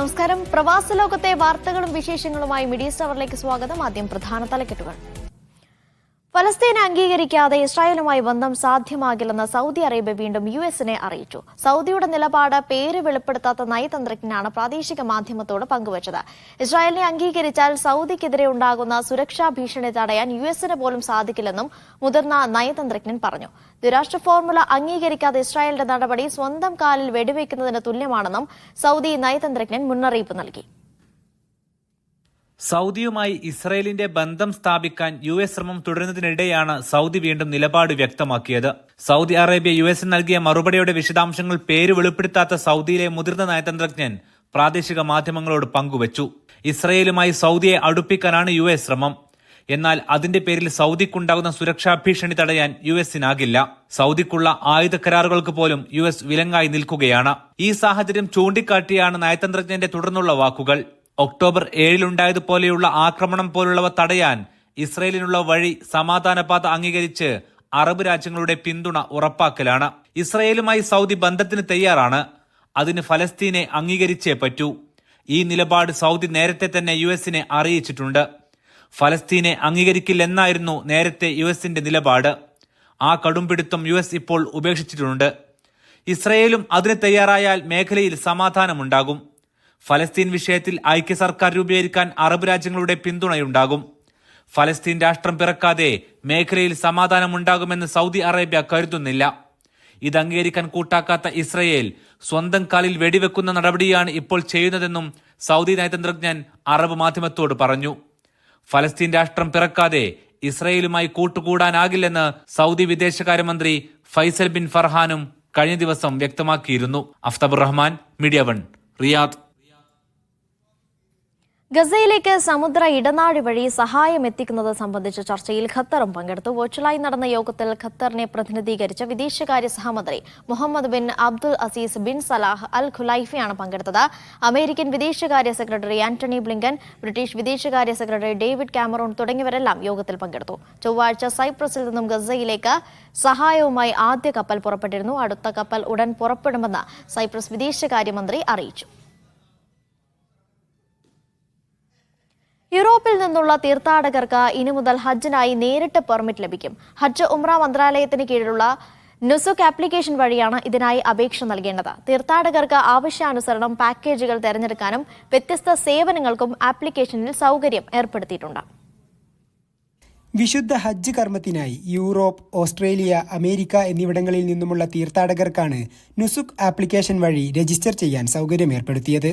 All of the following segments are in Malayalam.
നമസ്കാരം. പ്രവാസ ലോകത്തെ വാർത്തകളും വിശേഷങ്ങളുമായി മീഡിയ സ്റ്റാറിലേക്ക് സ്വാഗതം. ആദ്യം പ്രധാന തലക്കെട്ടുകൾ. ഫലസ്തീനെ അംഗീകരിക്കാതെ ഇസ്രായേലുമായി ബന്ധം സാധ്യമാകില്ലെന്ന് സൗദി അറേബ്യ വീണ്ടും യുഎസിനെ അറിയിച്ചു. സൗദിയുടെ നിലപാട് പേര് വെളിപ്പെടുത്താത്ത നയതന്ത്രജ്ഞനാണ് പ്രാദേശിക മാധ്യമത്തോട് പങ്കുവച്ചത്. ഇസ്രായേലിനെ അംഗീകരിച്ചാൽ സൗദിക്കെതിരെ ഉണ്ടാകുന്ന സുരക്ഷാ ഭീഷണി തടയാൻ യുഎസിന് പോലും സാധിക്കില്ലെന്നും മുതിർന്ന നയതന്ത്രജ്ഞൻ പറഞ്ഞു. ദ്വിരാഷ്ട്ര ഫോർമുല അംഗീകരിക്കാതെ ഇസ്രായേലിന്റെ നടപടി സ്വന്തം കാലിൽ വെടിവെക്കുന്നതിന് തുല്യമാണെന്നും സൗദി നയതന്ത്രജ്ഞൻ മുന്നറിയിപ്പ് നൽകി. സൗദിയുമായി ഇസ്രയേലിന്റെ ബന്ധം സ്ഥാപിക്കാൻ യുഎസ് ശ്രമം തുടരുന്നതിനിടെയാണ് സൗദി വീണ്ടും നിലപാട് വ്യക്തമാക്കിയത്. സൗദി അറേബ്യ യുഎസിന് നൽകിയ മറുപടിയുടെ വിശദാംശങ്ങൾ പേര് വെളിപ്പെടുത്താത്ത സൗദിയിലെ മുതിർന്ന നയതന്ത്രജ്ഞൻ പ്രാദേശിക മാധ്യമങ്ങളോട് പങ്കുവച്ചു. ഇസ്രയേലുമായി സൗദിയെ അടുപ്പിക്കാനാണ് യുഎസ് ശ്രമം. എന്നാൽ അതിന്റെ പേരിൽ സൗദിക്കുണ്ടാകുന്ന സുരക്ഷാ ഭീഷണി തടയാൻ യുഎസിനാകില്ല. സൗദിക്കുള്ള ആയുധ കരാറുകൾക്ക് പോലും യുഎസ് വിലങ്ങായി നിൽക്കുകയാണ്. ഈ സാഹചര്യം ചൂണ്ടിക്കാട്ടിയാണ് നയതന്ത്രജ്ഞന്റെ തുടർന്നുള്ള വാക്കുകൾ. ഒക്ടോബർ 7 ആക്രമണം പോലുള്ളവ തടയാൻ ഇസ്രയേലിനുള്ള വഴി സമാധാനപാത അംഗീകരിച്ച് അറബ് രാജ്യങ്ങളുടെ പിന്തുണ ഉറപ്പാക്കലാണ്. ഇസ്രയേലുമായി സൗദി ബന്ധത്തിന് തയ്യാറാണ്. അതിന് ഫലസ്തീനെ അംഗീകരിച്ചേ പറ്റൂ. ഈ നിലപാട് സൗദി നേരത്തെ തന്നെ യുഎസിനെ അറിയിച്ചിട്ടുണ്ട്. ഫലസ്തീനെ അംഗീകരിക്കില്ലെന്നായിരുന്നു നേരത്തെ യുഎസിന്റെ നിലപാട്. ആ കടുംപിടുത്തം യുഎസ് ഇപ്പോൾ ഉപേക്ഷിച്ചിട്ടുണ്ട്. ഇസ്രയേലും അതിന് തയ്യാറായാൽ മേഖലയിൽ സമാധാനമുണ്ടാകും. ഫലസ്തീൻ വിഷയത്തിൽ ഐക്യ സർക്കാർ രൂപീകരിക്കാൻ അറബ് രാജ്യങ്ങളുടെ പിന്തുണയുണ്ടാകും. ഫലസ്തീൻ രാഷ്ട്രം പിറക്കാതെ മേഖലയിൽ സമാധാനമുണ്ടാകുമെന്ന് സൗദി അറേബ്യ കരുതുന്നില്ല. ഇത് അംഗീകരിക്കാൻ കൂട്ടാക്കാത്ത ഇസ്രയേൽ സ്വന്തം കാലിൽ വെടിവെക്കുന്ന നടപടിയാണ് ഇപ്പോൾ ചെയ്യുന്നതെന്നും സൗദി നയതന്ത്രജ്ഞൻ അറബ് മാധ്യമത്തോട് പറഞ്ഞു. ഫലസ്തീൻ രാഷ്ട്രം പിറക്കാതെ ഇസ്രയേലുമായി കൂട്ടുകൂടാനാകില്ലെന്ന് സൗദി വിദേശകാര്യമന്ത്രി ഫൈസൽ ബിൻ ഫർഹാനും കഴിഞ്ഞ ദിവസം വ്യക്തമാക്കിയിരുന്നു. Aftabur Rahman, media 1, Riyadh. ഗസയിലേക്ക് സമുദ്ര ഇടനാഴി വഴി സഹായം എത്തിക്കുന്നത് സംബന്ധിച്ച ചർച്ചയിൽ ഖത്തറും പങ്കെടുത്തു. വെർച്വലായി നടന്ന യോഗത്തിൽ ഖത്തറിനെ പ്രതിനിധീകരിച്ച വിദേശകാര്യ സഹമന്ത്രി Mohammed bin Abdul Aziz bin Salah al ഖുലൈഫിയാണ് പങ്കെടുത്തത്. അമേരിക്കൻ വിദേശകാര്യ സെക്രട്ടറി ആന്റണി ബ്ലിങ്കൻ, ബ്രിട്ടീഷ് വിദേശകാര്യ സെക്രട്ടറി ഡേവിഡ് കാമറൂൺ തുടങ്ങിയവരെല്ലാം യോഗത്തിൽ പങ്കെടുത്തു. ചൊവ്വാഴ്ച സൈപ്രസിൽ നിന്നും ഗസയിലേക്ക് സഹായവുമായി ആദ്യ കപ്പൽ പുറപ്പെട്ടിരുന്നു. അടുത്ത കപ്പൽ ഉടൻ പുറപ്പെടുമെന്ന് സൈപ്രസ് വിദേശകാര്യമന്ത്രി അറിയിച്ചു. യൂറോപ്പിൽ നിന്നുള്ള തീർത്ഥാടകർക്ക് ഇനി മുതൽ ഹജ്ജിനായി നേരിട്ട് പെർമിറ്റ് ലഭിക്കും. ഹജ്ജ് ഉംറ മന്ത്രാലയത്തിന് കീഴിലുള്ള നുസുക് ആപ്ലിക്കേഷൻ വഴിയാണ് ഇതിനായി അപേക്ഷ നൽകേണ്ടത്. തീർത്ഥാടകർക്ക് ആവശ്യാനുസരണം പാക്കേജുകൾ തിരഞ്ഞെടുക്കാനും വ്യത്യസ്ത സേവനങ്ങൾക്കും ആപ്ലിക്കേഷനിൽ സൗകര്യം ഏർപ്പെടുത്തിയിട്ടുണ്ട്. വിശുദ്ധ ഹജ്ജ് കർമ്മത്തിനായി യൂറോപ്പ്, ഓസ്ട്രേലിയ, അമേരിക്ക എന്നിവിടങ്ങളിൽ നിന്നുമുള്ള തീർത്ഥാടകർക്കാണ് നുസുക് ആപ്ലിക്കേഷൻ വഴി രജിസ്റ്റർ ചെയ്യാൻ സൗകര്യം ഏർപ്പെടുത്തിയത്.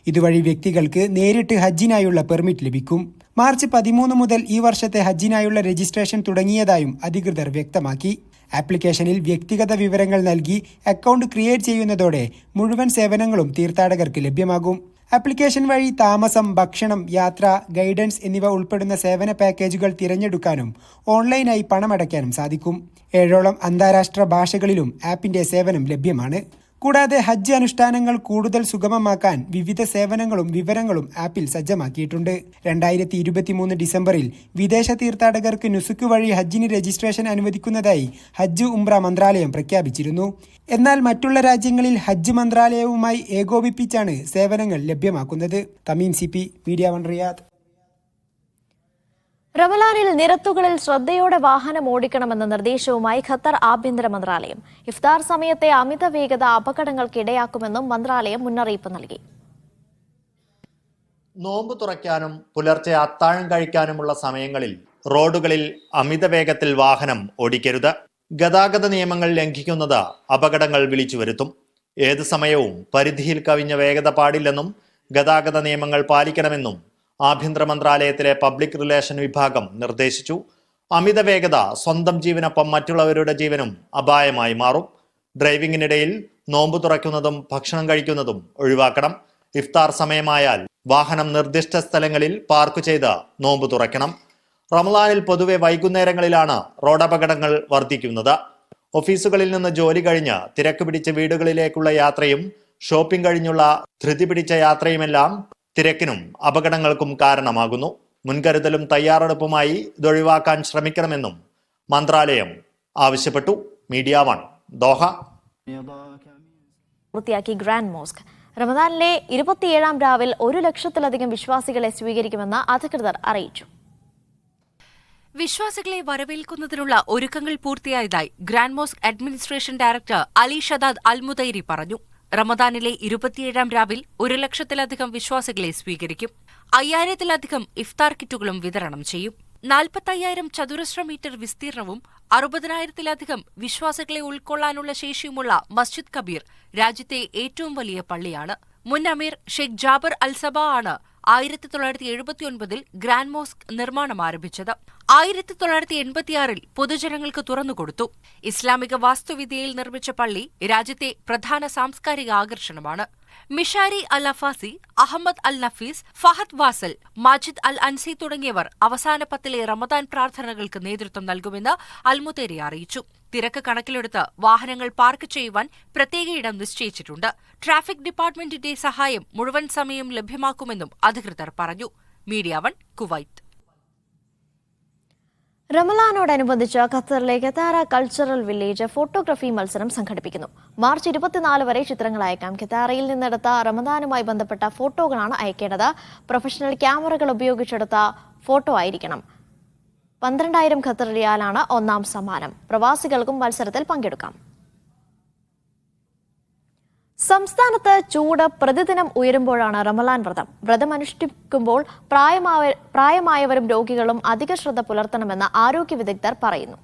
ഇതുവഴി വ്യക്തികൾക്ക് നേരിട്ട് ഹജ്ജിനായുള്ള പെർമിറ്റ് ലഭിക്കും. മാർച്ച് 13 മുതൽ ഈ വർഷത്തെ ഹജ്ജിനായുള്ള രജിസ്ട്രേഷൻ തുടങ്ങിയതായും അധികൃതർ വ്യക്തമാക്കി. ആപ്ലിക്കേഷനിൽ വ്യക്തിഗത വിവരങ്ങൾ നൽകി അക്കൗണ്ട് ക്രിയേറ്റ് ചെയ്യുന്നതോടെ മുഴുവൻ സേവനങ്ങളും തീർത്ഥാടകർക്ക് ലഭ്യമാകും. ആപ്ലിക്കേഷൻ വഴി താമസം, ഭക്ഷണം, യാത്ര, ഗൈഡൻസ് എന്നിവ ഉൾപ്പെടുന്ന സേവന പാക്കേജുകൾ തിരഞ്ഞെടുക്കാനും ഓൺലൈനായി പണമടയ്ക്കാനും സാധിക്കും. 7ഓളം അന്താരാഷ്ട്ര ഭാഷകളിലും ആപ്പിന്റെ സേവനം ലഭ്യമാണ്. കൂടാതെ ഹജ്ജ് അനുഷ്ഠാനങ്ങൾ കൂടുതൽ സുഗമമാക്കാൻ വിവിധ സേവനങ്ങളും വിവരങ്ങളും ആപ്പിൽ സജ്ജമാക്കിയിട്ടുണ്ട്. 2023 ഡിസംബറിൽ വിദേശ തീർത്ഥാടകർക്ക് നുസുക് വഴി ഹജ്ജിന് രജിസ്ട്രേഷൻ അനുവദിക്കുന്നതായി ഹജ്ജ് ഉംറ മന്ത്രാലയം പ്രഖ്യാപിച്ചിരുന്നു. എന്നാൽ മറ്റുള്ള രാജ്യങ്ങളിൽ ഹജ്ജ് മന്ത്രാലയവുമായി ഏകോപിപ്പിച്ചാണ് സേവനങ്ങൾ ലഭ്യമാക്കുന്നത്. Tameem CP, media 1, Riyadh. റമലാനിൽ നിരത്തുകളിൽ ശ്രദ്ധയോടെ വാഹനം ഓടിക്കണമെന്ന നിർദ്ദേശവുമായി ഖത്തർ ആഭ്യന്തര മന്ത്രാലയം. ഇഫ്താർ സമയത്തെ അമിത വേഗത അപകടങ്ങൾക്കിടയാക്കുമെന്നും മന്ത്രാലയം മുന്നറിയിപ്പ് നൽകി. നോമ്പ് തുറയ്ക്കാനും പുലർച്ചെ അത്താഴം കഴിക്കാനുമുള്ള സമയങ്ങളിൽ റോഡുകളിൽ അമിത വേഗത്തിൽ വാഹനം ഓടിക്കരുത്. ഗതാഗത നിയമങ്ങൾ ലംഘിക്കുന്നത് അപകടങ്ങൾ വിളിച്ചു വരുത്തും. ഏത് സമയവും പരിധിയിൽ കവിഞ്ഞ വേഗത പാടില്ലെന്നും ഗതാഗത നിയമങ്ങൾ പാലിക്കണമെന്നും ആഭ്യന്തര മന്ത്രാലയത്തിലെ പബ്ലിക് റിലേഷൻ വിഭാഗം നിർദ്ദേശിച്ചു. അമിത വേഗത സ്വന്തം ജീവനൊപ്പം മറ്റുള്ളവരുടെ ജീവനും അപായമായി മാറും. ഡ്രൈവിംഗിനിടയിൽ നോമ്പ് തുറക്കുന്നതും ഭക്ഷണം കഴിക്കുന്നതും ഒഴിവാക്കണം. ഇഫ്താർ സമയമായാൽ വാഹനം നിർദ്ദിഷ്ട സ്ഥലങ്ങളിൽ പാർക്ക് ചെയ്ത് നോമ്പ് തുറക്കണം. റമളാനിൽ പൊതുവെ വൈകുന്നേരങ്ങളിലാണ് റോഡപകടങ്ങൾ വർദ്ധിക്കുന്നത്. ഓഫീസുകളിൽ നിന്ന് ജോലി കഴിഞ്ഞ് തിരക്ക് പിടിച്ച വീടുകളിലേക്കുള്ള യാത്രയും ഷോപ്പിംഗ് കഴിഞ്ഞുള്ള ധൃതി പിടിച്ച യാത്രയുമെല്ലാം തിരക്കിനും അപകടങ്ങൾക്കും കാരണമാകുന്നു. മുൻകരുതലും തയ്യാറെടുപ്പുമായി ഇതൊഴിവാക്കാൻ ശ്രമിക്കണമെന്നും മന്ത്രാലയം ആവശ്യപ്പെട്ടു. Media 1, Doha. പൂർത്തിയാക്കി ഗ്രാൻഡ് മോസ്ക്. റമദാനിലെ 27ാം രാവിൽ 1 ലക്ഷത്തിലധികം വിശ്വാസികളെ സ്വീകരിക്കുമെന്ന് അധികൃതർ അറിയിച്ചു. വിശ്വാസികളെ വരവേൽക്കുന്നതിനുള്ള ഒരുക്കങ്ങൾ പൂർത്തിയായതായി grand mosque administration director Ali Shadad Almutairi പറഞ്ഞു. റമദാനിലെ 27ാം രാവിൽ 1 ലക്ഷത്തിലധികം വിശ്വാസികളെ സ്വീകരിക്കും. 5000-ത്തിലധികം ഇഫ്താർ കിറ്റുകളും വിതരണം ചെയ്യും. 45,000 ചതുരശ്ര മീറ്റർ വിസ്തീർണവും 60,000-ത്തിലധികം വിശ്വാസികളെ ഉൾക്കൊള്ളാനുള്ള ശേഷിയുമുള്ള മസ്ജിദ് കബീർ രാജ്യത്തെ ഏറ്റവും വലിയ പള്ളിയാണ്. മുൻ അമീർ ഷെയ്ഖ് ജാബർ അൽ സബ ആണ് 1979-ൽ ഗ്രാൻഡ് മോസ്ക് നിർമ്മാണം ആരംഭിച്ചത്. 1986-ൽ പൊതുജനങ്ങൾക്ക് തുറന്നുകൊടുത്തു. ഇസ്ലാമിക വാസ്തുവിദ്യയിൽ നിർമ്മിച്ച പള്ളി രാജ്യത്തെ പ്രധാന സാംസ്കാരിക ആകർഷണമാണ്. മിഷാരി അൽ അഫാസി, അഹമ്മദ് അൽ നഫീസ്, ഫഹദ് വാസൽ, മാജിദ് അൽ അൻസി തുടങ്ങിയവർ അവസാന 10ലെ റമദാൻ പ്രാർത്ഥനകൾക്ക് നേതൃത്വം നൽകുമെന്ന് അൽമുതേരി അറിയിച്ചു. തിരക്ക് കണക്കിലെടുത്ത് വാഹനങ്ങൾ പാർക്ക് ചെയ്യുവാൻ പ്രത്യേക ഇടം നിശ്ചയിച്ചിട്ടുണ്ട്. ട്രാഫിക് ഡിപ്പാർട്ട്മെന്റിന്റെ സഹായം മുഴുവൻ സമയം ലഭ്യമാക്കുമെന്നും അധികൃതർ പറഞ്ഞു. Media 1 Kuwait. റമലാനോടനുബന്ധിച്ച് ഖത്തറിലെ ഖത്താറ കൾച്ചറൽ വില്ലേജ് ഫോട്ടോഗ്രഫി മത്സരം സംഘടിപ്പിക്കുന്നു. മാർച്ച് 24 വരെ ചിത്രങ്ങൾ അയക്കാം. ഖത്താറയിൽ നിന്നെടുത്ത റമദാനുമായി ബന്ധപ്പെട്ട ഫോട്ടോകളാണ് അയക്കേണ്ടത്. പ്രൊഫഷണൽ ക്യാമറകൾ ഉപയോഗിച്ചെടുത്ത ഫോട്ടോ ആയിരിക്കണം. 12,000 ഖത്തർ റിയാലാണ് ഒന്നാം സമ്മാനം. പ്രവാസികൾക്കും മത്സരത്തിൽ പങ്കെടുക്കാം. സംസ്ഥാനത്ത് ചൂട് പ്രതിദിനം ഉയരുമ്പോഴാണ് റമലാൻ വ്രതം. വ്രതമനുഷ്ഠിക്കുമ്പോൾ പ്രായമായവരും രോഗികളും അധിക ശ്രദ്ധ പുലർത്തണമെന്ന് ആരോഗ്യ വിദഗ്ധർ പറയുന്നു.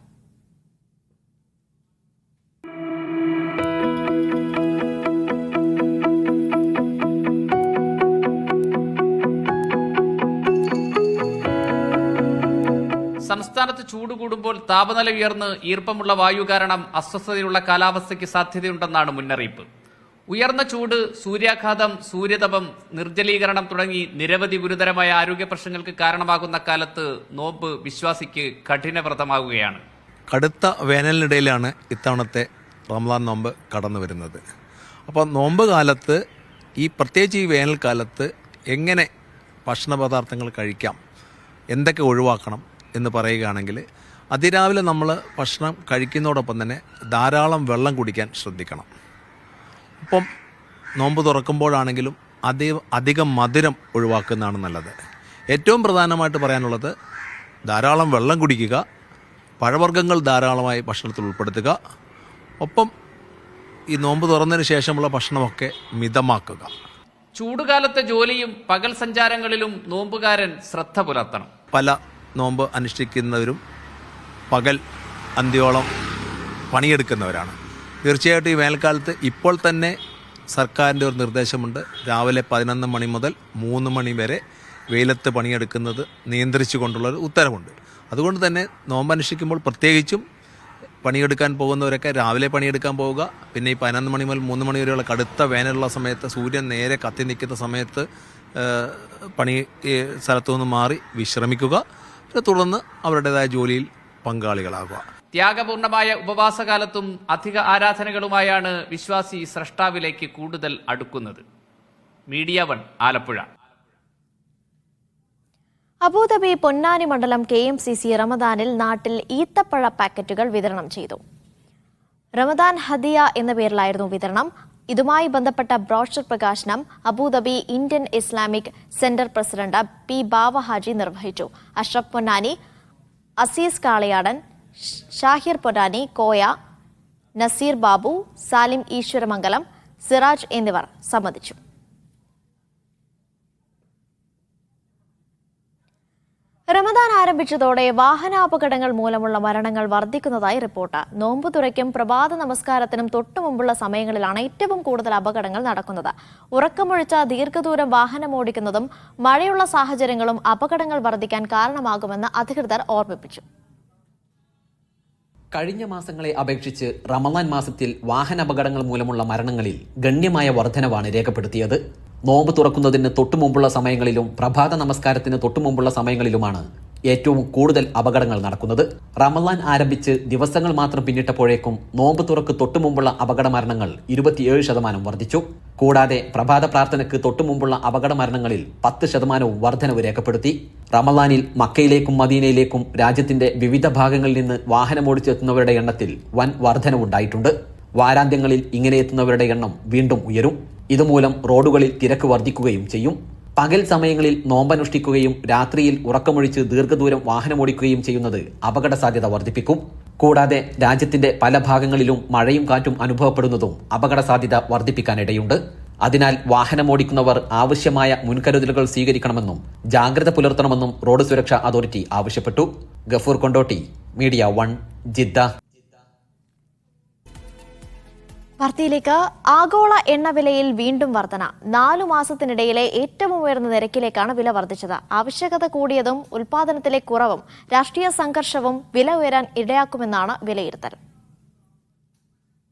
സംസ്ഥാനത്ത് ചൂട് കൂടുമ്പോൾ താപനില ഉയർന്ന് ഈർപ്പമുള്ള വായു കാരണം അസ്വസ്ഥതയുള്ള കാലാവസ്ഥയ്ക്ക് സാധ്യതയുണ്ടെന്നാണ് മുന്നറിയിപ്പ്. ഉയർന്ന ചൂട്, സൂര്യാഘാതം, സൂര്യതപം, നിർജ്ജലീകരണം തുടങ്ങി നിരവധി ഗുരുതരമായ ആരോഗ്യ പ്രശ്നങ്ങൾക്ക് കാരണമാകുന്ന കാലത്ത് നോമ്പ് വിശ്വാസിക്ക് കഠിനവ്രതമാകുകയാണ്. കടുത്ത വേനലിനിടയിലാണ് ഇത്തവണത്തെ റമദാൻ നോമ്പ് കടന്നു വരുന്നത്. അപ്പോൾ നോമ്പ് കാലത്ത് പ്രത്യേകിച്ച് ഈ വേനൽക്കാലത്ത് എങ്ങനെ ഭക്ഷണ പദാർത്ഥങ്ങൾ കഴിക്കാം, എന്തൊക്കെ ഒഴിവാക്കണം എന്ന് പറയുകയാണെങ്കിൽ അതിരാവിലെ നമ്മൾ ഭക്ഷണം കഴിക്കുന്നതോടൊപ്പം തന്നെ ധാരാളം വെള്ളം കുടിക്കാൻ ശ്രദ്ധിക്കണം. ഒപ്പം നോമ്പ് തുറക്കുമ്പോഴാണെങ്കിലും അധികം മധുരം ഒഴിവാക്കുന്നതാണ് നല്ലത്. ഏറ്റവും പ്രധാനമായിട്ട് പറയാനുള്ളത് ധാരാളം വെള്ളം കുടിക്കുക, പഴവർഗ്ഗങ്ങൾ ധാരാളമായി ഭക്ഷണത്തിൽ ഉൾപ്പെടുത്തുക. ഒപ്പം ഈ നോമ്പ് തുറന്നതിന് ശേഷമുള്ള ഭക്ഷണമൊക്കെ മിതമാക്കുക. ചൂടുകാലത്തെ ജോലിയും പകൽ സഞ്ചാരങ്ങളിലും നോമ്പുകാരൻ ശ്രദ്ധ പുലർത്തണം. പല നോമ്പ് അനുഷ്ഠിക്കുന്നവരും പകൽ അന്ത്യോളം പണിയെടുക്കുന്നവരാണ്. തീർച്ചയായിട്ടും ഈ വേനൽക്കാലത്ത് ഇപ്പോൾ തന്നെ സർക്കാരിൻ്റെ ഒരു നിർദ്ദേശമുണ്ട്. രാവിലെ 11 മണി മുതൽ 3 മണി വരെ വെയിലത്ത് പണിയെടുക്കുന്നത് നിയന്ത്രിച്ചു കൊണ്ടുള്ളൊരു ഉത്തരവുണ്ട്. അതുകൊണ്ട് തന്നെ നോമ്പ് അനുഷ്ഠിക്കുമ്പോൾ പ്രത്യേകിച്ചും പണിയെടുക്കാൻ പോകുന്നവരൊക്കെ രാവിലെ പണിയെടുക്കാൻ പോവുക. പിന്നെ ഈ 11 മണി മുതൽ 3 മണി വരെയുള്ള കടുത്ത വേനലുള്ള സമയത്ത് സൂര്യൻ നേരെ കത്തി നിൽക്കുന്ന സമയത്ത് പണി സ്ഥലത്തു നിന്ന് മാറി വിശ്രമിക്കുക. തുടർന്ന് അവരുടേതായ ജോലിയിൽ പങ്കാളികളാകുക. ത്യാഗപൂർണമായ ഉപവാസകാലത്തും അധിക ആരാധനകളുമായാണ് വിശ്വാസി സ്രഷ്ടാവിലേക്ക് കൂടുതൽ അടുക്കുന്നത്. മീഡിയ 1 ആലപ്പുഴ. അബുദാബി പൊന്നാനി മണ്ഡലം KMCC റമദാനിൽ നാട്ടിൽ ഈത്തപ്പഴ പാക്കറ്റുകൾ വിതരണം ചെയ്തു. റമദാൻ ഹദിയ എന്ന പേരിലായിരുന്നു വിതരണം. ഇതുമായി ബന്ധപ്പെട്ട ബ്രോഷർ പ്രകാശനം Abu Dhabi Indian Islamic centre president P. ബാവ ഹാജി നിർവഹിച്ചു. അഷ്റഫ് പൊന്നാനി, അസീസ് കാളയാടൻ, ഷാഹിർ പൊന്നാനി, കോയ, നസീർ ബാബു, സാലിം ഈശ്വരമംഗലം, സിറാജ് എന്നിവർ സംബന്ധിച്ചു. റമദാൻ ആരംഭിച്ചതോടെ വാഹനാപകടങ്ങൾ മൂലമുള്ള മരണങ്ങൾ വർദ്ധിക്കുന്നതായി റിപ്പോർട്ട്. നോമ്പ് തുറയ്ക്കും പ്രഭാത നമസ്കാരത്തിനും തൊട്ടുമുമ്പുള്ള സമയങ്ങളിലാണ് ഏറ്റവും കൂടുതൽ അപകടങ്ങൾ നടക്കുന്നത്. ഉറക്കമൊഴിച്ച ദീർഘദൂരം വാഹനമോടിക്കുന്നതും മഴയുള്ള സാഹചര്യങ്ങളും അപകടങ്ങൾ വർദ്ധിക്കാൻ കാരണമാകുമെന്ന് അധികൃതർ ഓർമ്മിപ്പിച്ചു. കഴിഞ്ഞ മാസങ്ങളെ അപേക്ഷിച്ച് റമദാൻ മാസത്തിൽ വാഹനാപകടങ്ങൾ മൂലമുള്ള മരണങ്ങളിൽ ഗണ്യമായ വർധനവാണ് രേഖപ്പെടുത്തിയത്. നോമ്പ് തുറക്കുന്നതിന് തൊട്ടുമുമ്പുള്ള സമയങ്ങളിലും പ്രഭാത നമസ്കാരത്തിന് തൊട്ടുമുമ്പുള്ള സമയങ്ങളിലുമാണ് ഏറ്റവും കൂടുതൽ അപകടങ്ങൾ നടക്കുന്നത്. റമദാൻ ആരംഭിച്ച് ദിവസങ്ങൾ മാത്രം പിന്നിട്ടപ്പോഴേക്കും നോമ്പ് തുറക്ക് തൊട്ടുമുമ്പുള്ള അപകട മരണങ്ങൾ 27% വർദ്ധിച്ചു. കൂടാതെ പ്രഭാത പ്രാർത്ഥനയ്ക്ക് തൊട്ടുമുമ്പുള്ള അപകട മരണങ്ങളിൽ 10% വർധനവ് രേഖപ്പെടുത്തി. റമദാനിൽ മക്കയിലേക്കും മദീനയിലേക്കും രാജ്യത്തിന്റെ വിവിധ ഭാഗങ്ങളിൽ നിന്ന് വാഹനമോടിച്ചെത്തുന്നവരുടെ എണ്ണത്തിൽ വൻ വർധനവുണ്ടായിട്ടുണ്ട്. വാരാന്ത്യങ്ങളിൽ ഇങ്ങനെ എത്തുന്നവരുടെ എണ്ണം വീണ്ടും ഉയരും. ഇതുമൂലം റോഡുകളിൽ തിരക്ക് വർദ്ധിക്കുകയും ചെയ്യും. പകൽ സമയങ്ങളിൽ നോമ്പനുഷ്ഠിക്കുകയും രാത്രിയിൽ ഉറക്കമൊഴിച്ച് ദീർഘദൂരം വാഹനമോടിക്കുകയും ചെയ്യുന്നത് അപകട സാധ്യത വർദ്ധിപ്പിക്കും. കൂടാതെ രാജ്യത്തിന്റെ പല ഭാഗങ്ങളിലും മഴയും കാറ്റും അനുഭവപ്പെടുന്നതും അപകട സാധ്യത വർദ്ധിപ്പിക്കാനിടയുണ്ട്. അതിനാൽ വാഹനമോടിക്കുന്നവർ ആവശ്യമായ മുൻകരുതലുകൾ സ്വീകരിക്കണമെന്നും ജാഗ്രത പുലർത്തണമെന്നും റോഡ് സുരക്ഷാ അതോറിറ്റി ആവശ്യപ്പെട്ടു. Gafoor Kondotty, media 1, Jeddah. വാർത്തയിലേക്ക്. ആഗോള എണ്ണവിലയിൽ വീണ്ടും വർധന. 4 മാസത്തിനിടയിലെ ഏറ്റവും ഉയർന്ന നിരക്കിലേക്കാണ് വില വർദ്ധിച്ചത്. ആവശ്യകത കൂടിയതും ഉൽപാദനത്തിലെ കുറവും രാഷ്ട്രീയ സംഘർഷവും വില ഉയരാൻ ഇടയാക്കുമെന്നാണ് വിലയിരുത്തൽ.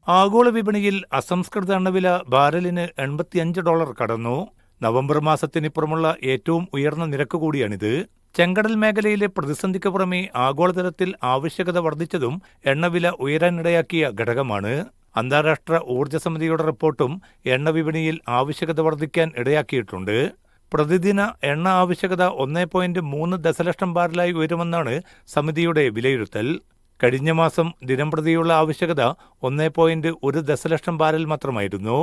ആഗോള വിപണിയിൽ അസംസ്കൃത എണ്ണവില ബാരലിന് $85 കടന്നു. നവംബർ മാസത്തിനിപ്പുറമുള്ള ഏറ്റവും ഉയർന്ന നിരക്ക് കൂടിയാണിത്. ചെങ്കടൽ മേഖലയിലെ പ്രതിസന്ധിക്ക് പുറമെ ആഗോളതലത്തിൽ ആവശ്യകത വർദ്ധിച്ചതും എണ്ണവില ഉയരാനിടയാക്കിയ ഘടകമാണ്. അന്താരാഷ്ട്ര ഊർജ്ജ സമിതിയുടെ റിപ്പോർട്ടും എണ്ണ വിപണിയിൽ ആവശ്യകത വർദ്ധിക്കാൻ ഇടയാക്കിയിട്ടുണ്ട്. പ്രതിദിന എണ്ണ ആവശ്യകത 1.3 ദശലക്ഷം ബാരലായി ഉയരുമെന്നാണ് സമിതിയുടെ വിലയിരുത്തൽ. കഴിഞ്ഞ മാസം ദിനംപ്രതിയുള്ള ആവശ്യകത 1.1 ദശലക്ഷം ബാരൽ മാത്രമായിരുന്നു.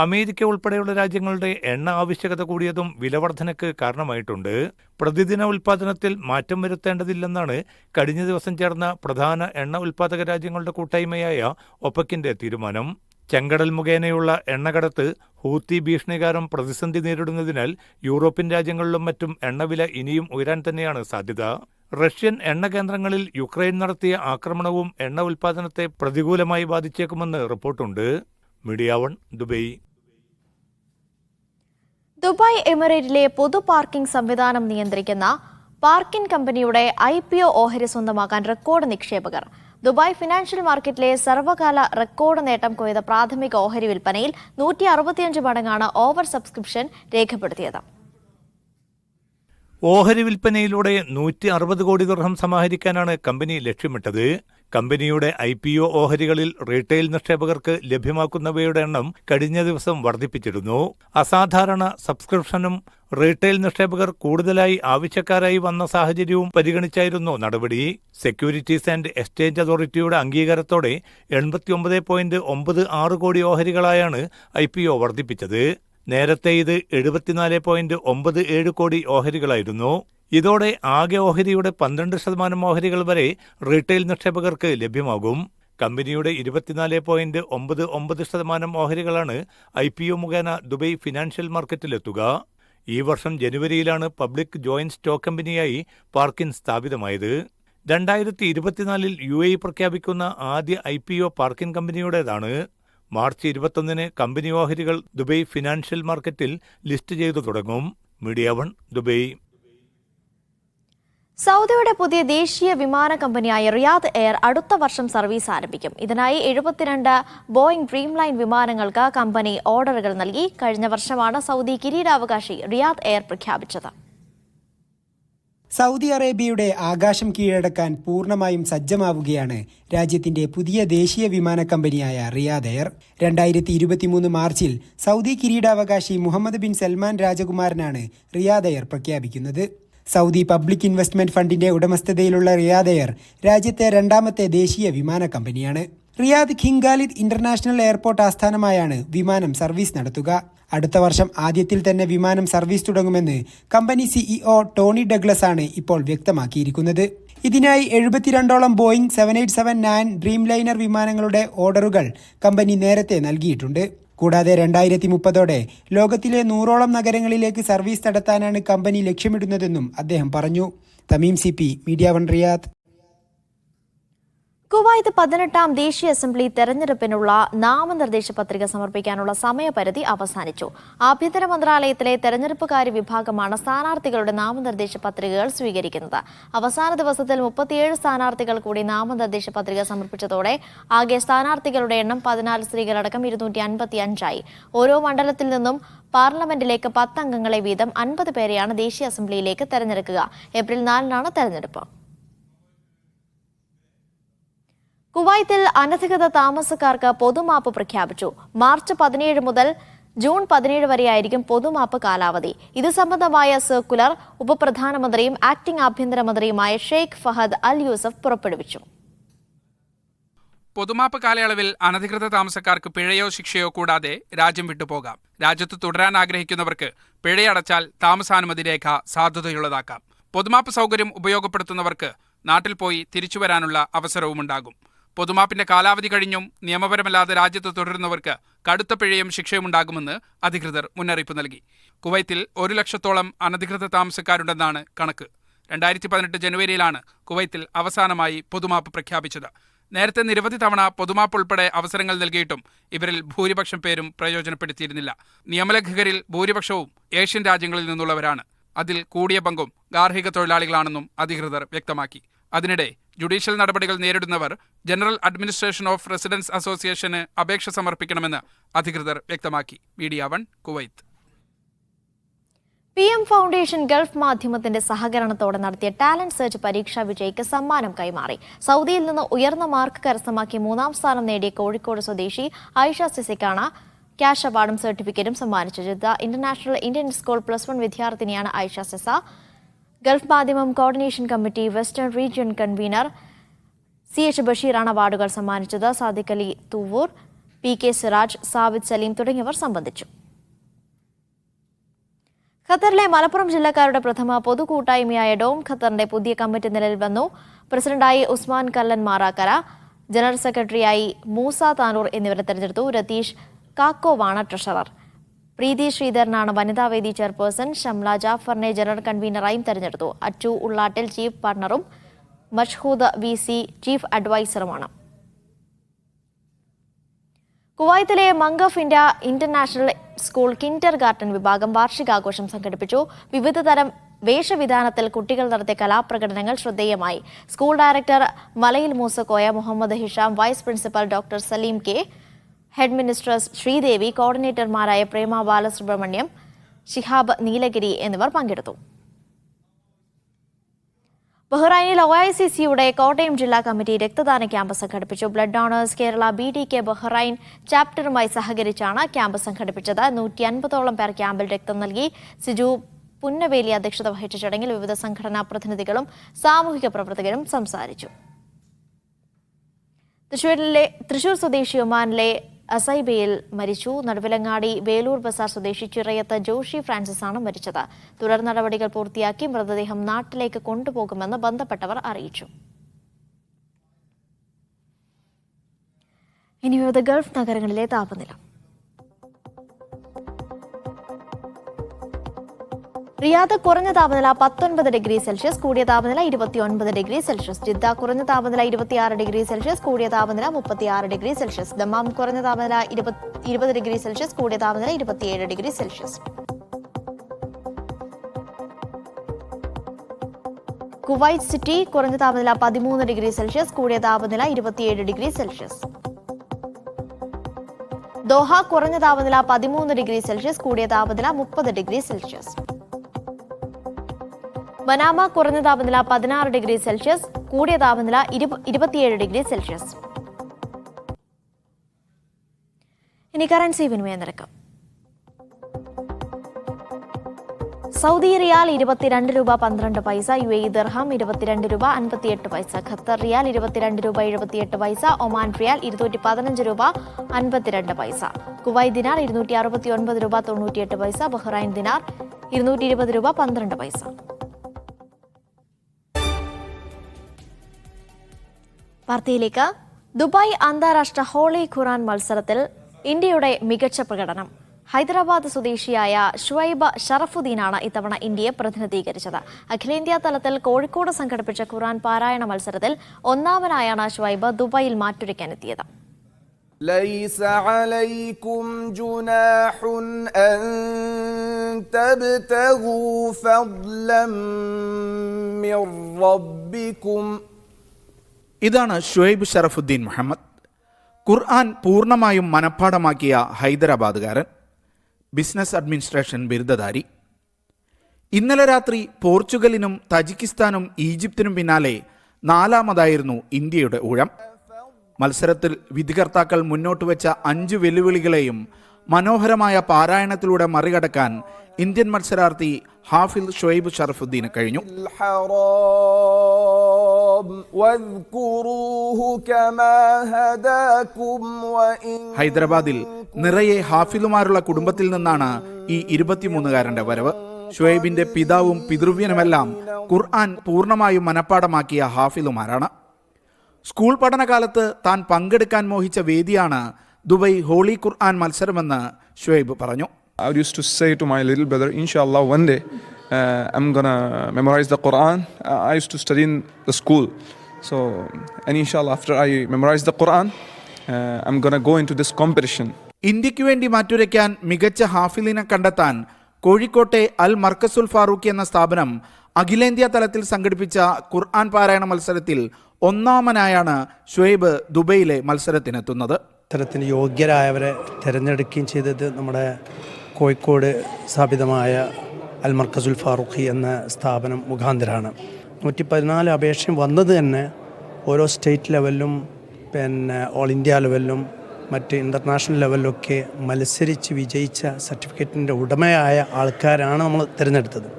അമേരിക്ക ഉൾപ്പെടെയുള്ള രാജ്യങ്ങളുടെ എണ്ണ ആവശ്യകത കൂടിയതും വിലവർധനയ്ക്ക് കാരണമായിട്ടുണ്ട്. പ്രതിദിന ഉൽപ്പാദനത്തിൽ മാറ്റം വരുത്തേണ്ടതില്ലെന്നാണ് കഴിഞ്ഞ ദിവസം ചേർന്ന പ്രധാന എണ്ണ ഉൽപ്പാദക രാജ്യങ്ങളുടെ കൂട്ടായ്മയായ ഒപെക്കിന്റെ തീരുമാനം. ചെങ്കടൽ മുഖേനയുള്ള എണ്ണക്കടത്ത് ഹൂത്തി ഭീഷണികാരം പ്രതിസന്ധി നേരിടുന്നതിനാൽ യൂറോപ്യൻ രാജ്യങ്ങളിലും മറ്റും എണ്ണവില ഇനിയും ഉയരാൻ തന്നെയാണ് സാധ്യത. റഷ്യൻ എണ്ണ കേന്ദ്രങ്ങളിൽ യുക്രൈൻ നടത്തിയ ആക്രമണവും എണ്ണ ഉൽപ്പാദനത്തെ പ്രതികൂലമായി ബാധിച്ചേക്കുമെന്ന് റിപ്പോർട്ടുണ്ട്. Media 1, Dubai. ദുബായ് എമിറേറ്റിലെ പൊതു പാർക്കിംഗ് സംവിധാനം നിയന്ത്രിക്കുന്ന പാർക്കിംഗ് കമ്പനിയുടെ IPO ഓഹരി സ്വന്തമാക്കാൻ റെക്കോർഡ് നിക്ഷേപകർ. ദുബായ് ഫിനാൻഷ്യൽ മാർക്കറ്റിലെ സർവകാല റെക്കോർഡ് നേട്ടം കൊയ്ത പ്രാഥമിക ഓഹരി വിൽപ്പനയിൽ 165 മടങ്ങാണ് ഓവർ സബ്സ്ക്രിപ്ഷൻ രേഖപ്പെടുത്തിയത്. ഓഹരി വിൽപ്പനയിലൂടെ 160 കോടി ദിർഹം സമാഹരിക്കാനാണ് കമ്പനി ലക്ഷ്യമിട്ടത്. കമ്പനിയുടെ IPO ഓഹരികളിൽ റീറ്റെയിൽ നിക്ഷേപകർക്ക് ലഭ്യമാക്കുന്നവയുടെ എണ്ണം കഴിഞ്ഞ ദിവസം വർദ്ധിപ്പിച്ചിരുന്നു. അസാധാരണ സബ്സ്ക്രിപ്ഷനും റീറ്റെയിൽ നിക്ഷേപകർ കൂടുതലായി ആവശ്യക്കാരായി വന്ന സാഹചര്യവും പരിഗണിച്ചായിരുന്നു നടപടി. സെക്യൂരിറ്റീസ് ആൻഡ് എക്സ്ചേഞ്ച് അതോറിറ്റിയുടെ അംഗീകാരത്തോടെ 89.96 കോടി ഓഹരികളായാണ് IPO വർദ്ധിപ്പിച്ചത്. നേരത്തെ ഇത് 74.97 കോടി ഓഹരികളായിരുന്നു. ഇതോടെ ആകെ ഓഹരിയുടെ 12% ഓഹരികൾ വരെ റീറ്റെയിൽ നിക്ഷേപകർക്ക് ലഭ്യമാകും. കമ്പനിയുടെ 24.99% ഓഹരികളാണ് IPO മുഖേന ദുബൈ ഫിനാൻഷ്യൽ മാർക്കറ്റിലെത്തുക. ഈ വർഷം ജനുവരിയിലാണ് പബ്ലിക് ജോയിന്റ് സ്റ്റോക്ക് കമ്പനിയായി പാർക്കിൻ സ്ഥാപിതമായത്. 2024 UAE പ്രഖ്യാപിക്കുന്ന ആദ്യ IPO പാർക്കിൻ കമ്പനിയുടേതാണ്. മാർച്ച് 21 കമ്പനി ഓഹരികൾ ദുബൈ ഫിനാൻഷ്യൽ മാർക്കറ്റിൽ ലിസ്റ്റ് ചെയ്തു തുടങ്ങും. Media 1, Dubai. സൗദിയുടെ പുതിയ ദേശീയ വിമാന കമ്പനിയായ റിയാദ് എയർ അടുത്ത വർഷം സർവീസ് ആരംഭിക്കും. ഇതിനായി 72 ബോയിംഗ് ഡ്രീംലൈൻ വിമാനങ്ങൾക്ക് കമ്പനി ഓർഡറുകൾ നൽകി. കഴിഞ്ഞ വർഷമാണ് സൗദി കിരീടാവകാശി റിയാദ് എയർ പ്രഖ്യാപിച്ചത്. സൗദി അറേബ്യയുടെ ആകാശം കീഴടക്കാൻ പൂർണ്ണമായും സജ്ജമാവുകയാണ് രാജ്യത്തിന്റെ പുതിയ ദേശീയ വിമാന കമ്പനിയായ റിയാദ് എയർ. 2023 മാർച്ചിൽ സൗദി കിരീടാവകാശി മുഹമ്മദ് ബിൻ സൽമാൻ രാജകുമാരനാണ് റിയാദ് എയർ പ്രഖ്യാപിക്കുന്നത്. സൗദി പബ്ലിക് ഇൻവെസ്റ്റ്മെന്റ് ഫണ്ടിന്റെ ഉടമസ്ഥതയിലുള്ള റിയാദ് എയർ രാജ്യത്തെ 2ാമത്തെ ദേശീയ വിമാന കമ്പനിയാണ്. Riyadh King Khalid International Airport ആസ്ഥാനമായാണ് വിമാനം സർവീസ് നടത്തുക. അടുത്ത വർഷം ആദ്യത്തിൽ തന്നെ വിമാനം സർവീസ് തുടങ്ങുമെന്ന് കമ്പനി CEO ടോണി ഡഗ്ലസ് ആണ് ഇപ്പോൾ വ്യക്തമാക്കിയിരിക്കുന്നത്. ഇതിനായി 72ഓളം ബോയിംഗ് 787-9 ഡ്രീംലൈനർ വിമാനങ്ങളുടെ ഓർഡറുകൾ കമ്പനി നേരത്തെ നൽകിയിട്ടുണ്ട്. കൂടാതെ 2030ഓടെ ലോകത്തിലെ 100ഓളം നഗരങ്ങളിലേക്ക് സർവീസ് നടത്താനാണ് കമ്പനി ലക്ഷ്യമിടുന്നതെന്നും അദ്ദേഹം പറഞ്ഞു. Tamim CP, media 1 Riyadh. Kuwait 18ാം ദേശീയ അസംബ്ലി തെരഞ്ഞെടുപ്പിനുള്ള നാമനിർദ്ദേശ പത്രിക സമർപ്പിക്കാനുള്ള സമയപരിധി അവസാനിച്ചു. ആഭ്യന്തര മന്ത്രാലയത്തിലെ തെരഞ്ഞെടുപ്പുകാര്യ വിഭാഗമാണ് സ്ഥാനാർത്ഥികളുടെ നാമനിർദ്ദേശ പത്രികകൾ സ്വീകരിക്കുന്നത്. അവസാന ദിവസത്തിൽ 37 സ്ഥാനാർത്ഥികൾ കൂടി നാമനിർദ്ദേശ പത്രിക സമർപ്പിച്ചതോടെ ആകെ സ്ഥാനാർത്ഥികളുടെ എണ്ണം 14 സ്ത്രീകളടക്കം 255ആയി. ഓരോ മണ്ഡലത്തിൽ നിന്നും പാർലമെന്റിലേക്ക് 10 അംഗങ്ങളെ വീതം 50 പേരെയാണ് ദേശീയ അസംബ്ലിയിലേക്ക് തെരഞ്ഞെടുക്കുക. ഏപ്രിൽ 4-നാണ് തെരഞ്ഞെടുപ്പ്. കുവൈത്തിൽ അനധികൃത താമസക്കാർക്ക് പൊതുമാപ്പ് പ്രഖ്യാപിച്ചു. മാർച്ച് 17 മുതൽ ജൂൺ 17 വരെയായിരിക്കും പൊതുമാപ്പ് കാലാവധി. ഇത് സംബന്ധമായ സർക്കുലർ ഉപപ്രധാനമന്ത്രിയും ആക്ടിംഗ് ആഭ്യന്തരമന്ത്രിയുമായ ഷെയ്ഖ് ഫഹദ് അൽ യൂസഫ് പുറപ്പെടുവിച്ചു. പൊതുമാപ്പ് കാലയളവിൽ അനധികൃത താമസക്കാർക്ക് പിഴയോ ശിക്ഷയോ കൂടാതെ രാജ്യം വിട്ടുപോകാം. രാജ്യത്ത് തുടരാൻ ആഗ്രഹിക്കുന്നവർക്ക് പിഴയടച്ചാൽ താമസാനുമതി രേഖ സാധുതയുള്ളതാക്കാം. പൊതുമാപ്പ് സൗകര്യം ഉപയോഗപ്പെടുത്തുന്നവർക്ക് നാട്ടിൽ പോയി തിരിച്ചുവരാനുള്ള അവസരവുമുണ്ടാകും. പൊതുമാപ്പിന്റെ കാലാവധി കഴിഞ്ഞും നിയമപരമല്ലാതെ രാജ്യത്ത് തുടരുന്നവർക്ക് കടുത്ത പിഴയും ശിക്ഷയുമുണ്ടാകുമെന്ന് അധികൃതർ മുന്നറിയിപ്പ് നൽകി. കുവൈത്തിൽ 1 ലക്ഷത്തോളം അനധികൃത താമസക്കാരുണ്ടെന്നാണ് കണക്ക്. 2018 ജനുവരിയിലാണ് കുവൈത്തിൽ അവസാനമായി പൊതുമാപ്പ് പ്രഖ്യാപിച്ചത്. നേരത്തെ നിരവധി തവണ പൊതുമാപ്പ് ഉൾപ്പെടെ അവസരങ്ങൾ നൽകിയിട്ടും ഇവരിൽ ഭൂരിപക്ഷം പേരും പ്രയോജനപ്പെടുത്തിയിരുന്നില്ല. നിയമലംഘകരിൽ ഭൂരിപക്ഷവും ഏഷ്യൻ രാജ്യങ്ങളിൽ നിന്നുള്ളവരാണ്. അതിൽ കൂടിയ പങ്കും ഗാർഹിക തൊഴിലാളികളാണെന്നും അധികൃതർ വ്യക്തമാക്കി. അതിനിടെ ജുഡീഷ്യൽ നടപടികൾ നേരിടുന്നവർ ജനറൽ അഡ്മിനിസ്ട്രേഷൻ ഓഫ് റെസിഡൻസ് അസോസിയേഷന് അപേക്ഷ സമർപ്പിക്കണമെന്ന് അധികൃതർ വ്യക്തമാക്കി. Media 1 Kuwait. PM foundation Gulf മാധ്യമത്തിന്റെ സഹകരണത്തോടെ നടത്തിയ ടാലന്റ് സെർച്ച് പരീക്ഷാ വിജയിക്ക് സമ്മാനം കൈമാറി. സൗദിയിൽ നിന്ന് ഉയർന്ന മാർക്ക് കരസ്ഥമാക്കി 3ാം സ്ഥാനം നേടിയ കോഴിക്കോട് സ്വദേശി ആയിഷ സിസിക്കാണ് ക്യാഷ് അവാർഡും സർട്ടിഫിക്കറ്റും സമ്മാനിച്ചത്. ജിദ്ദ ഇന്റർനാഷണൽ ഇന്ത്യൻ സ്കൂൾ +1 വിദ്യാർത്ഥിനിയാണ് ആയിഷ സിസ. ഗൾഫ് മാധ്യമം coordination committee western region convener CH ബഷീറാണ് അവാർഡുകൾ സമ്മാനിച്ചത്. സാദിഖ് അലി തൂവൂർ, PK സിറാജ്, സാബിദ് സലീം തുടങ്ങിയവർ സംബന്ധിച്ചു. ഖത്തറിലെ മലപ്പുറം ജില്ലക്കാരുടെ പ്രഥമ പൊതുകൂട്ടായ്മയായ ഡോം ഖത്തറിന്റെ പുതിയ കമ്മിറ്റി നിലവിൽ വന്നു. പ്രസിഡന്റായി ഉസ്മാൻ കല്ലൻ മാറാക്കര, ജനറൽ സെക്രട്ടറിയായി മൂസ താനൂർ എന്നിവരെ തെരഞ്ഞെടുത്തു. രതീഷ് കാക്കോവാണ് ട്രഷറർ. പ്രീതി ശ്രീധരനാണ് വനിതാവേദി ചെയർപേഴ്സൺ. ഷംല ജാഫറിനെ ജനറൽ കൺവീനറായും തെരഞ്ഞെടുത്തു. അച്ചു ഉള്ളാട്ടിൽ ചീഫ് പാർട്ണറും മഷ്ഹൂദ് VC ചീഫ് അഡ്വൈസറുമാണ്. കുവൈത്തിലെ Mangaf India International School kindergarten വിഭാഗം വാർഷികാഘോഷം സംഘടിപ്പിച്ചു. വിവിധ തരം വേഷവിധാനത്തിൽ കുട്ടികൾ നടത്തിയ കലാപ്രകടനങ്ങൾ ശ്രദ്ധേയമായി. School director Malayil Moosakoya, Muhammad Hisham, vice principal doctor Saleem K, headmistress Sreedevi, കോർഡിനേറ്റർമാരായ പ്രേമ ബാലസുബ്രഹ്മണ്യം, ഷിഹാബ് നീലഗിരി എന്നിവർ പങ്കെടുത്തു. ബഹ്റൈനിൽ OICCയുടെ കോട്ടയം ജില്ലാ കമ്മിറ്റി രക്തദാന ക്യാമ്പ് സംഘടിപ്പിച്ചു. Blood donors Kerala BDK Bahrain ചാപ്റ്ററുമായി സഹകരിച്ചാണ് ക്യാമ്പ് സംഘടിപ്പിച്ചത്. 150ഓളം പേർ ക്യാമ്പിൽ രക്തം നൽകി. സിജു പുന്നവേലി അധ്യക്ഷത വഹിച്ച ചടങ്ങിൽ വിവിധ സംഘടനാ പ്രതിനിധികളും സാമൂഹിക പ്രവർത്തകരും സംസാരിച്ചു. തൃശൂർ സ്വദേശി ഒമാനിലെ അസൈബയിൽ മരിച്ചു. നടുവിലങ്ങാടി വേലൂർ ബസാർ സ്വദേശി ചിറയത്ത് ജോഷി ഫ്രാൻസിസ് ആണ് മരിച്ചത്. തുടർ നടപടികൾ പൂർത്തിയാക്കി മൃതദേഹം നാട്ടിലേക്ക് കൊണ്ടുപോകുമെന്ന് ബന്ധപ്പെട്ടവർ അറിയിച്ചു. ഇനി വിവിധ ഗൾഫ് നഗരങ്ങളിലെ താപനില. റിയാദ് കുറഞ്ഞ താപനില 19 ഡിഗ്രി സെൽഷ്യസ്, കൂടിയ താപനില 29 ഡിഗ്രി സെൽഷ്യസ്. ജിദ്ദ കുറഞ്ഞ താപനില 26 ഡിഗ്രി സെൽഷ്യസ്, കൂടിയ താപനില 36 ഡിഗ്രി സെൽഷ്യസ്. ദമാം കുറഞ്ഞ താപനില 20 ഡിഗ്രി സെൽഷ്യസ്, കൂടിയ താപനില 27 ഡിഗ്രി സെൽഷ്യസ്. കുവൈറ്റ് സിറ്റി കുറഞ്ഞ താപനില 13 ഡിഗ്രി സെൽഷ്യസ്, കൂടിയ താപനില 27 ഡിഗ്രി സെൽഷ്യസ്. ദോഹ കുറഞ്ഞ താപനില 13 ഡിഗ്രി സെൽഷ്യസ്, കൂടിയ താപനില 30 ഡിഗ്രി സെൽഷ്യസ്. മനാമ കുറഞ്ഞ താപനില 16 ഡിഗ്രി സെൽഷ്യസ്, കൂടിയ താപനില 27 ഡിഗ്രി സെൽഷ്യസ്. ഇനി കറൻസി വിനിമയ നിരക്ക്. സൗദി റിയാൽ 22 രൂപ 12 പൈസ, UAE ദിർഹം 22 രൂപ 58 പൈസ, ഖത്തർ റിയാൽ 22 രൂപ 78 പൈസ, ഒമാൻ റിയാൽ 215 രൂപ 52 പൈസ, കുവൈറ്റ് ദിനാർ 269 രൂപ 98 പൈസ, ബഹ്റൈൻ ദിനാർ 220 രൂപ 12 പൈസ. വാർത്തയിലേക്ക്. ദുബായ് അന്താരാഷ്ട്ര ഹോളി ഖുറാൻ മത്സരത്തിൽ ഇന്ത്യയുടെ മികച്ച പ്രകടനം. ഹൈദരാബാദ് സ്വദേശിയായ ഷുഐബ് ഷറഫുദ്ദീനാണ് ഇത്തവണ ഇന്ത്യയെ പ്രതിനിധീകരിച്ചത്. അഖിലേന്ത്യാ തലത്തിൽ കോഴിക്കോട് സംഘടിപ്പിച്ച ഖുറാൻ പാരായണ മത്സരത്തിൽ ഒന്നാമനായാണ് ഷുഐബ് ദുബായിൽ മാറ്റുരയ്ക്കാനെത്തിയത്. ليس عليكم جناح أن تبتغوا فضلا من ربكم. ഇതാണ് ഷുഐബ് ഷറഫുദ്ദീൻ മുഹമ്മദ്. ഖുർആൻ പൂർണ്ണമായും മനഃപ്പാഠമാക്കിയ ഹൈദരാബാദുകാരൻ, ബിസിനസ് അഡ്മിനിസ്ട്രേഷൻ ബിരുദധാരി. ഇന്നലെ രാത്രി പോർച്ചുഗലിനും തജിക്കിസ്ഥാനും ഈജിപ്തിനും പിന്നാലെ 4ാമതായിരുന്നു ഇന്ത്യയുടെ ഊഴം. മത്സരത്തിൽ വിധികർത്താക്കൾ മുന്നോട്ട് വെച്ച 5 വെല്ലുവിളികളെയും മനോഹരമായ പാരായണത്തിലൂടെ മറികടക്കാൻ ഇന്ത്യൻ മത്സരാർത്ഥി ഹാഫിൽ ഷുഐബ് ഷറഫുദ്ദീന് കഴിഞ്ഞു. ഹൈദരാബാദിൽ നിറയെ ഹാഫിലുമാരുള്ള കുടുംബത്തിൽ നിന്നാണ് ഈ 23-കാരന്റെ വരവ്. ഷുഐബിന്റെ പിതാവും പിതൃവ്യനുമെല്ലാം ഖുർആൻ പൂർണ്ണമായും മനഃപ്പാടമാക്കിയ ഹാഫിലുമാരാണ്. സ്കൂൾ പഠനകാലത്ത് താൻ പങ്കെടുക്കാൻ മോഹിച്ച വേദിയാണ് ദുബൈ ഹോളി ഖുർആൻ മത്സരമെന്ന് ഷുഐബ് പറഞ്ഞു. I used to say to my little brother, inshallah, one day I'm gonna memorize the Quran. I used to study in the school. So, and inshallah, after I memorize the Quran, I'm gonna go into this competition. ഇന്ത്യക്ക് വേണ്ടി മാറ്റുരയ്ക്കാൻ മികച്ച ഹാഫിലിനെ കണ്ടെത്താൻ കോഴിക്കോട്ടെ അൽ മർക്കസുൽ ഫാറൂഖി എന്ന സ്ഥാപനം അഖിലേന്ത്യാ തലത്തിൽ സംഘടിപ്പിച്ച ഖുർആൻ പാരായണ മത്സരത്തിൽ ഒന്നാമനായാണ് ഷുഐബ് ദുബൈയിലെ മത്സരത്തിനെത്തുന്നത്. തരത്തിന് യോഗ്യരായവരെ തിരഞ്ഞെടുക്കുകയും ചെയ്തത് നമ്മുടെ കോഴിക്കോട് സ്ഥാപിതമായ അൽ മർക്കസുൽ ഫാറൂഖി എന്ന സ്ഥാപനം മുഖാന്തരമാണ്. 114 അപേക്ഷയും വന്നത് തന്നെ ഓരോ സ്റ്റേറ്റ് ലെവലിലും പിന്നെ ഓൾ ഇന്ത്യ ലെവലിലും മറ്റ് ഇൻ്റർനാഷണൽ ലെവലിലൊക്കെ മത്സരിച്ച് വിജയിച്ച സർട്ടിഫിക്കറ്റിൻ്റെ ഉടമയായ ആൾക്കാരാണ് നമ്മൾ തിരഞ്ഞെടുത്തത്.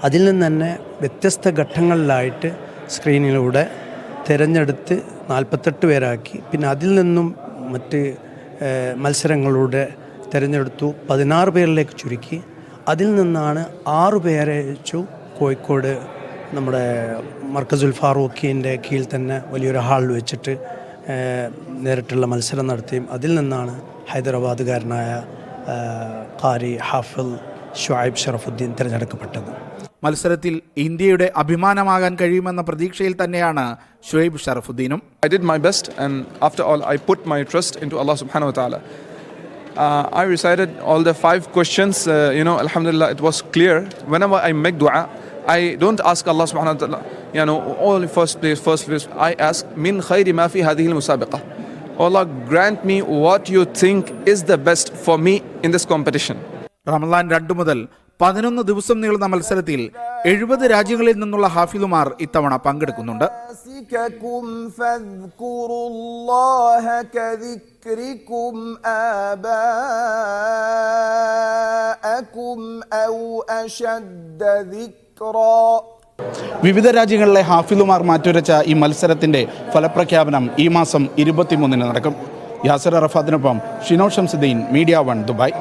അതിൽ നിന്ന് തന്നെ വ്യത്യസ്ത ഘട്ടങ്ങളിലായിട്ട് സ്ക്രീനിലൂടെ തിരഞ്ഞെടുത്ത് 48 പേരാക്കി. പിന്നെ അതിൽ നിന്നും മറ്റ് മത്സരങ്ങളിലൂടെ തിരഞ്ഞെടുത്തു 16 പേരിലേക്ക് ചുരുക്കി. അതിൽ നിന്നാണ് 6 പേരെ വെച്ചു കോഴിക്കോട് നമ്മുടെ മർക്കസുൽ ഫാറൂഖിൻ്റെ കീഴിൽ തന്നെ വലിയൊരു ഹാളിൽ വെച്ചിട്ട് നേരിട്ടുള്ള മത്സരം നടത്തിയും അതിൽ നിന്നാണ് ഹൈദരാബാദുകാരനായ ഖാരി ഹാഫിൽ ഷുഐബ് ഷറഫുദ്ദീൻ തിരഞ്ഞെടുക്കപ്പെട്ടത്. മത്സരത്തിൽ ഇന്ത്യയുടെ അഭിമാനമാകാൻ കഴിയുമെന്ന പ്രതീക്ഷയിൽ തന്നെയാണ് Shoaib ഷറഫുദ്ദീനും. I did my best, and after all, I put my trust into Allah subhanahu wa ta'ala. I recited all the 5 questions. Alhamdulillah, it was clear. Whenever I make dua, I don't ask Allah subhanahu wa ta'ala, all first place. I ask, min khayri ma fi hadhihi al-musabaqa. Allah, grant me what you think is the best for me in this competition. Ramadan 2 മുതൽ 11 ദിവസം നീളുന്ന മത്സരത്തിൽ 70 രാജ്യങ്ങളിൽ നിന്നുള്ള ഹാഫിലുമാർ ഇത്തവണ പങ്കെടുക്കുന്നുണ്ട്. വിവിധ രാജ്യങ്ങളിലെ ഹാഫിലുമാർ മാറ്റുരച്ച ഈ മത്സരത്തിന്റെ ഫലപ്രഖ്യാപനം ഈ മാസം 23-ന് നടക്കും. യാസിർ അറഫാത്തിനൊപ്പം ഷിനോ ഷംസുദ്ദീൻ, മീഡിയ 1 ദുബായ്.